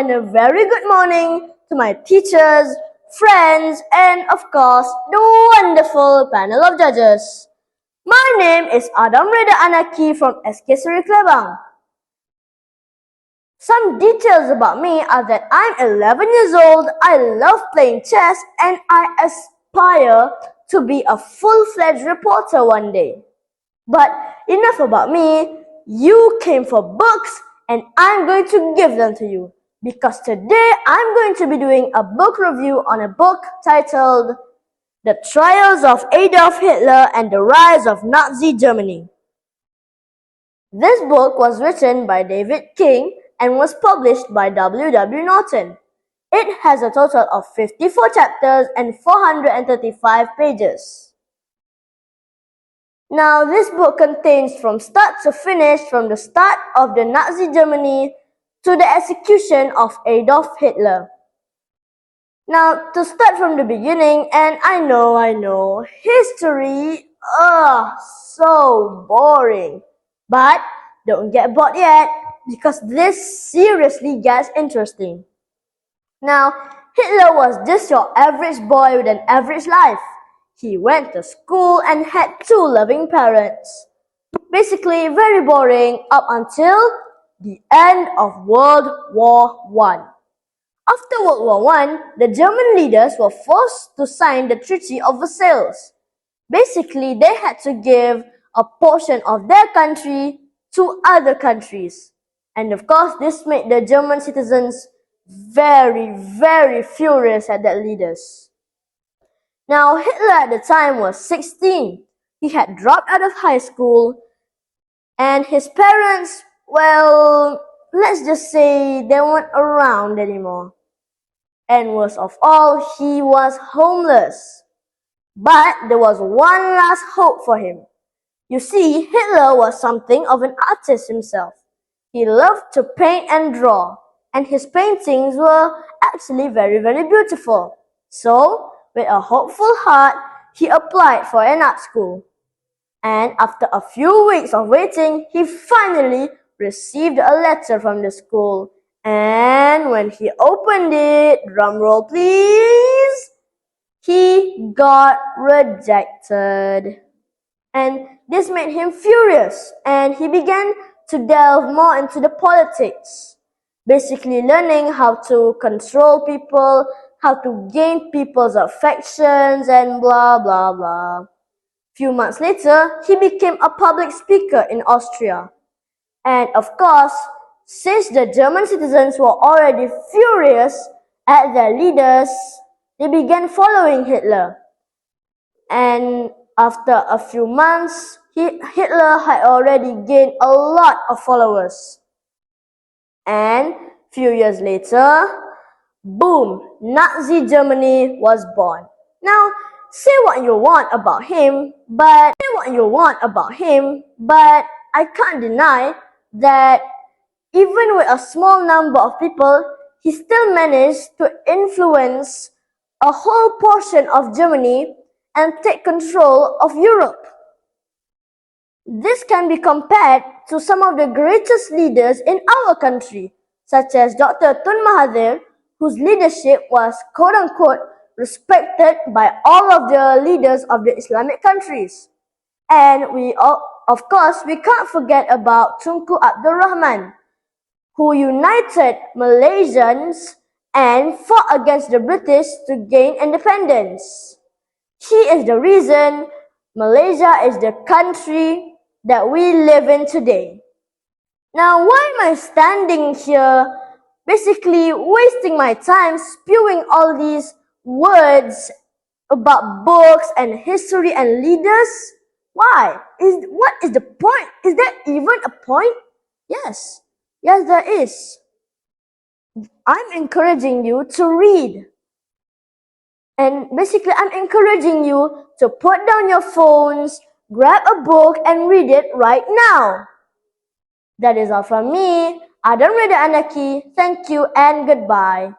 and a very good morning to my teachers, friends, and of course, the wonderful panel of judges. My name is REDHA ANAQI from SK Seri Kelabang. Some details about me are that I'm 11 years old, I love playing chess, and I aspire to be a full-fledged reporter one day. But enough about me. You came for books and I'm going to give them to you. Because today I'm going to be doing a book review on a book titled The Trials of Adolf Hitler and the Rise of Nazi Germany. This book was written by David King and was published by W.W. Norton. It has a total of 54 chapters and 435 pages. Now, this book contains from start to finish, from the start of the Nazi Germany to the execution of Adolf Hitler. Now, to start from the beginning, and I know, history, so boring. But don't get bored yet, because this seriously gets interesting. Now, Hitler was just your average boy with an average life. He went to school and had 2 loving parents. Basically, very boring up until the end of World War I. After World War I, the German leaders were forced to sign the Treaty of Versailles. Basically, they had to give a portion of their country to other countries. And of course, this made the German citizens very, very furious at their leaders. Now, Hitler at the time was 16. He had dropped out of high school, and his parents, well, let's just say they weren't around anymore. And worst of all, he was homeless. But there was one last hope for him. You see, Hitler was something of an artist himself. He loved to paint and draw, and his paintings were actually very, very beautiful. So, with a hopeful heart, he applied for an art school. And after a few weeks of waiting, he finally received a letter from the school. And when he opened it, drumroll please, he got rejected. And this made him furious, and he began to delve more into the politics. Basically learning how to control people, how to gain people's affections, and blah blah blah. Few months later, he became a public speaker in Austria. And of course, since the German citizens were already furious at their leaders, they began following Hitler. And after a few months, Hitler had already gained a lot of followers. And few years later, boom, Nazi Germany was born. Now, say what you want about him, but I can't deny that even with a small number of people, he still managed to influence a whole portion of Germany and take control of Europe. This can be compared to some of the greatest leaders in our country, such as Dr. Tun Mahathir, whose leadership was quote-unquote respected by all of the leaders of the Islamic countries. And of course, we can't forget about Tunku Abdul Rahman, who united Malaysians and fought against the British to gain independence. He is the reason Malaysia is the country that we live in today. Now, why am I standing here basically wasting my time spewing all these words about books and history and leaders? Why? What is the point? Is there even a point? Yes, there is. I'm encouraging you to read. And basically, I'm encouraging you to put down your phones, grab a book, and read it right now. That is all from me. REDHA ANAQI. Thank you and goodbye.